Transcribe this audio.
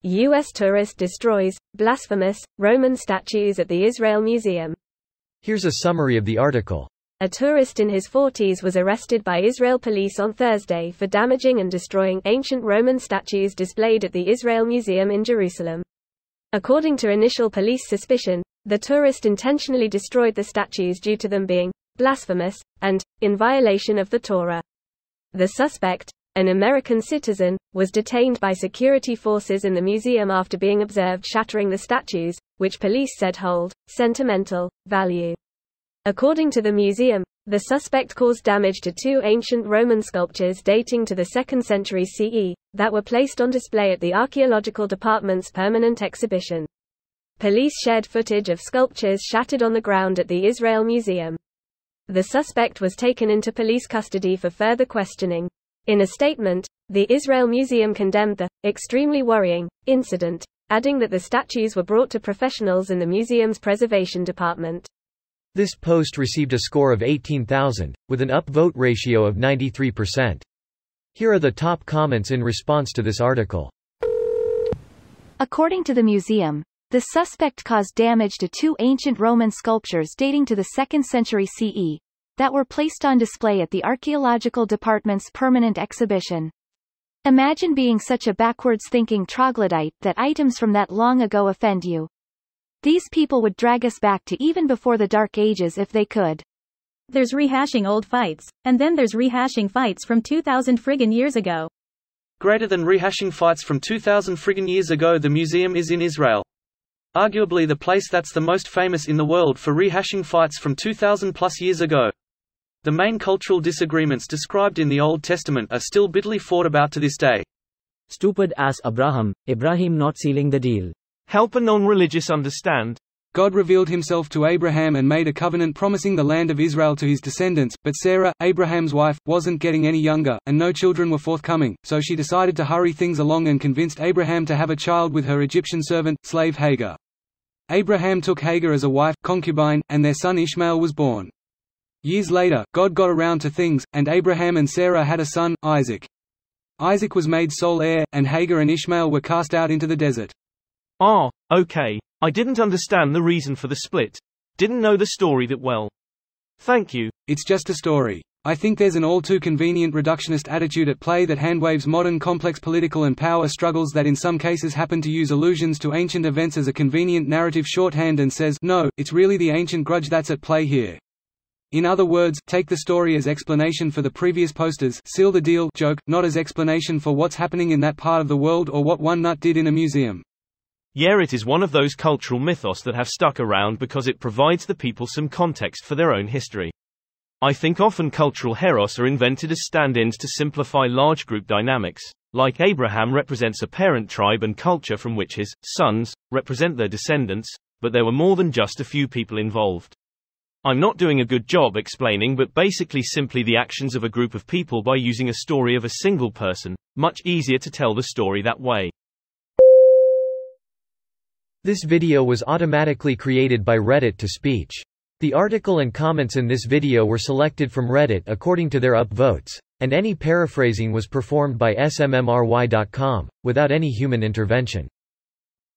U.S. tourist destroys blasphemous Roman statues at the Israel Museum. Here's a summary of the article. A tourist in his 40s was arrested by Israel police on Thursday for damaging and destroying ancient Roman statues displayed at the Israel Museum in Jerusalem. According to initial police suspicion, the tourist intentionally destroyed the statues due to them being blasphemous and in violation of the Torah. The suspect, an American citizen, was detained by security forces in the museum after being observed shattering the statues, which police said hold sentimental value. According to the museum, the suspect caused damage to two ancient Roman sculptures dating to the 2nd century CE, that were placed on display at the archaeological department's permanent exhibition. Police shared footage of sculptures shattered on the ground at the Israel Museum. The suspect was taken into police custody for further questioning. In a statement, the Israel Museum condemned the extremely worrying incident, adding that the statues were brought to professionals in the museum's preservation department. This post received a score of 18,000, with an upvote ratio of 93%. Here are the top comments in response to this article. According to the museum, the suspect caused damage to two ancient Roman sculptures dating to the 2nd century CE, that were placed on display at the archaeological department's permanent exhibition. Imagine being such a backwards-thinking troglodyte that items from that long ago offend you. These people would drag us back to even before the Dark Ages if they could. There's rehashing old fights, and then there's rehashing fights from 2000 friggin' years ago. Greater than rehashing fights from 2000 friggin' years ago, the museum is in Israel. Arguably the place that's the most famous in the world for rehashing fights from 2000 plus years ago. The main cultural disagreements described in the Old Testament are still bitterly fought about to this day. Stupid ass Ibrahim not sealing the deal. Help a non-religious understand. God revealed himself to Abraham and made a covenant promising the land of Israel to his descendants, but Sarah, Abraham's wife, wasn't getting any younger, and no children were forthcoming, so she decided to hurry things along and convinced Abraham to have a child with her Egyptian servant, slave Hagar. Abraham took Hagar as a wife, concubine, and their son Ishmael was born. Years later, God got around to things, and Abraham and Sarah had a son, Isaac. Isaac was made sole heir, and Hagar and Ishmael were cast out into the desert. Ah, okay. I didn't understand the reason for the split. Didn't know the story that well. Thank you. It's just a story. I think there's an all-too-convenient reductionist attitude at play that handwaves modern complex political and power struggles that in some cases happen to use allusions to ancient events as a convenient narrative shorthand and says, no, it's really the ancient grudge that's at play here. In other words, take the story as explanation for the previous posters seal the deal joke, not as explanation for what's happening in that part of the world or what one nut did in a museum. Yeah, it is one of those cultural mythos that have stuck around because it provides the people some context for their own history. I think often cultural heroes are invented as stand-ins to simplify large group dynamics, like Abraham represents a parent tribe and culture from which his sons represent their descendants, but there were more than just a few people involved. I'm not doing a good job explaining, but basically simply the actions of a group of people by using a story of a single person, much easier to tell the story that way. This video was automatically created by Reddit to speech. The article and comments in this video were selected from Reddit according to their upvotes, and any paraphrasing was performed by smmry.com, without any human intervention.